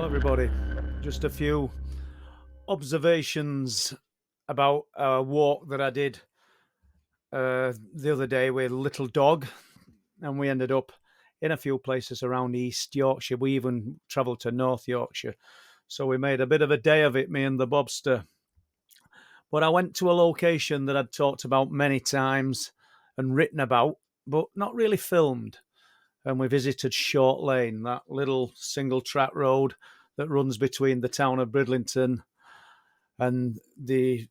Everybody. Just a few observations about a walk that I did the other day with little dog, and we ended up in a few places around East Yorkshire. We even travelled to North Yorkshire, so we made a bit of a day of it, me and the Bobster. But I went to a location that I'd talked about many times and written about, but not really filmed. And we visited Short Lane, that little single track road that runs between the town of Bridlington and the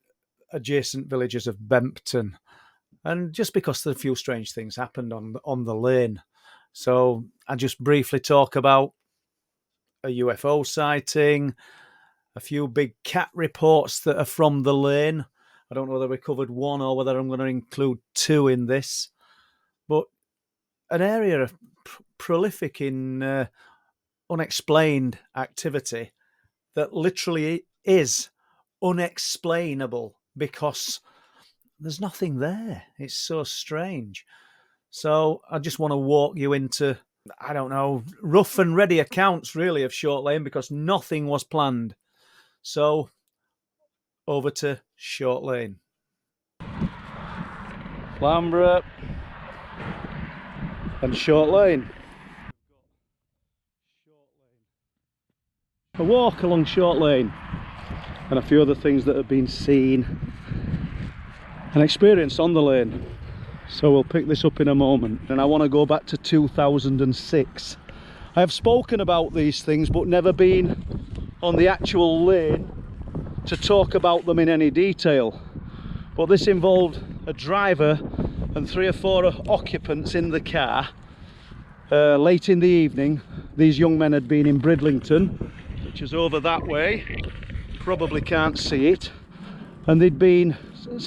adjacent villages of Bempton. And just because a few strange things happened on the lane. So I just briefly talk about a UFO sighting, a few big cat reports that are from the lane. I don't know whether we covered one or whether I'm going to include two in this. But an area of prolific in unexplained activity that literally is unexplainable because there's nothing there. It's so strange. So I just want to walk you into, I don't know, rough and ready accounts really of Short Lane because nothing was planned. So over to Short Lane. Flamborough and Short Lane. A walk along Short Lane and a few other things that have been seen and experienced on the lane. So we'll pick this up in a moment, and I want to go back to 2006. I have spoken about these things but never been on the actual lane to talk about them in any detail. But this involved a driver and 3 or 4 occupants in the car. Late in the evening, these young men had been in Bridlington, which is over that way, probably can't see it, and they'd been,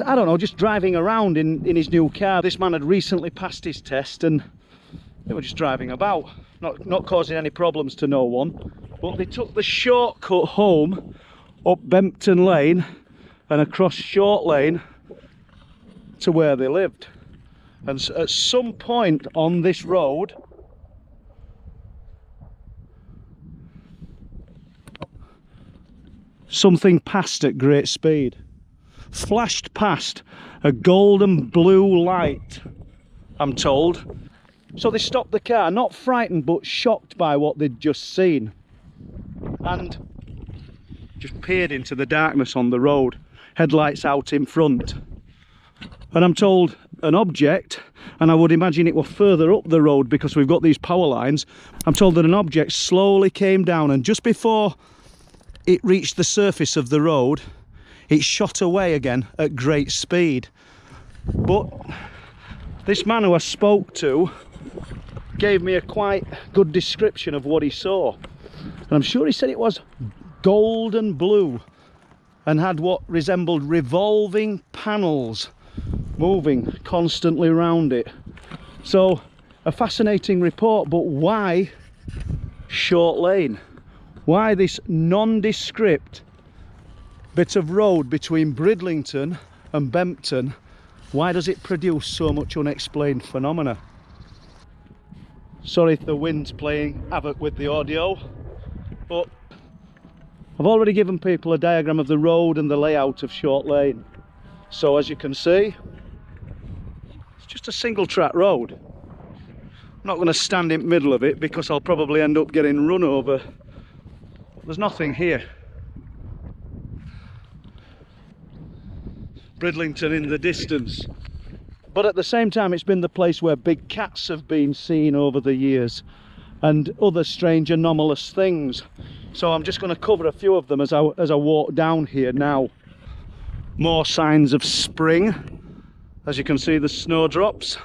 I don't know, just driving around in his new car. This man had recently passed his test and they were just driving about, not causing any problems to no one. But they took the shortcut home up Bempton Lane and across Short Lane to where they lived. And at some point on this road, something passed at great speed, flashed past, a golden blue light, I'm told. So they stopped the car, not frightened but shocked by what they'd just seen, and just peered into the darkness on the road, headlights out in front. And I'm told an object, and I would imagine it were further up the road because we've got these power lines, I'm told that an object slowly came down, and just before it reached the surface of the road, it shot away again at great speed. But this man who I spoke to gave me a quite good description of what he saw, and I'm sure he said it was golden blue and had what resembled revolving panels moving constantly around it. So a fascinating report, but why Short Lane? Why this nondescript bit of road between Bridlington and Bempton? Why does it produce so much unexplained phenomena? Sorry if the wind's playing havoc with the audio, but I've already given people a diagram of the road and the layout of Short Lane. So as you can see, it's just a single track road. I'm not going to stand in the middle of it because I'll probably end up getting run over. There's nothing here. Bridlington in the distance. But at the same time, it's been the place where big cats have been seen over the years and other strange anomalous things. So I'm just going to cover a few of them as I walk down here now. More signs of spring. As you can see, the snowdrops.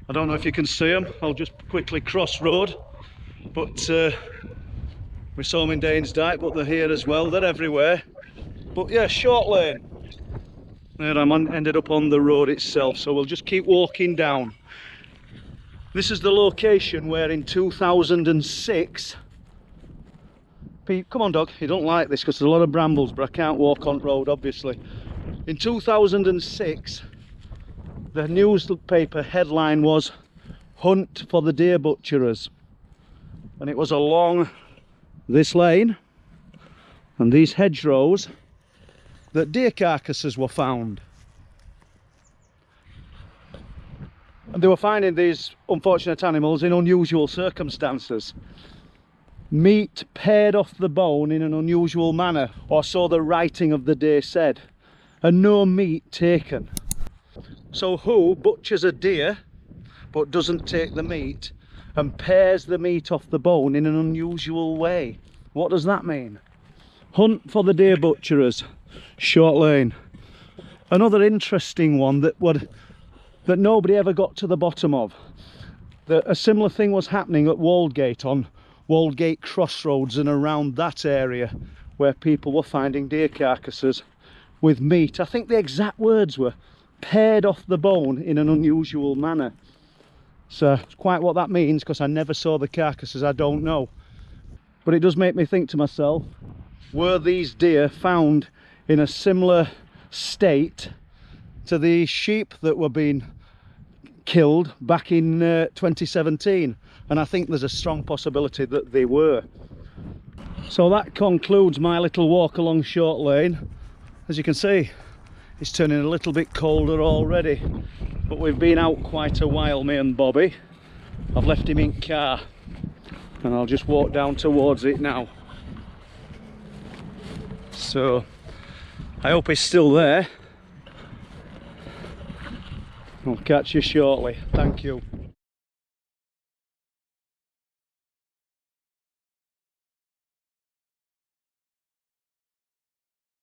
I don't know if you can see them. I'll just quickly cross road. But we saw them in Danesdyke, but they're here as well. They're everywhere. But yeah, Short Lane. There I'm ended up on the road itself, so we'll just keep walking down. This is the location where in 2006, come on dog, you don't like this because there's a lot of brambles, but I can't walk on road obviously. In 2006, the newspaper headline was "Hunt for the Deer Butcherers," and it was a long this lane and these hedgerows that deer carcasses were found. And they were finding these unfortunate animals in unusual circumstances. Meat pared off the bone in an unusual manner, or so the writing of the day said, and no meat taken. So who butchers a deer but doesn't take the meat and pares the meat off the bone in an unusual way? What does that mean? Hunt for the deer butcherers, Short Lane. Another interesting one that nobody ever got to the bottom of. A similar thing was happening at Waldgate, on Waldgate Crossroads and around that area, where people were finding deer carcasses with meat. I think the exact words were pared off the bone in an unusual manner. So quite what that means, because I never saw the carcasses, I don't know. But it does make me think to myself, were these deer found in a similar state to the sheep that were being killed back in 2017? And I think there's a strong possibility that they were. So that concludes my little walk along Short Lane. As you can see, it's turning a little bit colder already, but we've been out quite a while, me and Bobby. I've left him in car and I'll just walk down towards it now. So I hope he's still there. I'll catch you shortly. Thank you.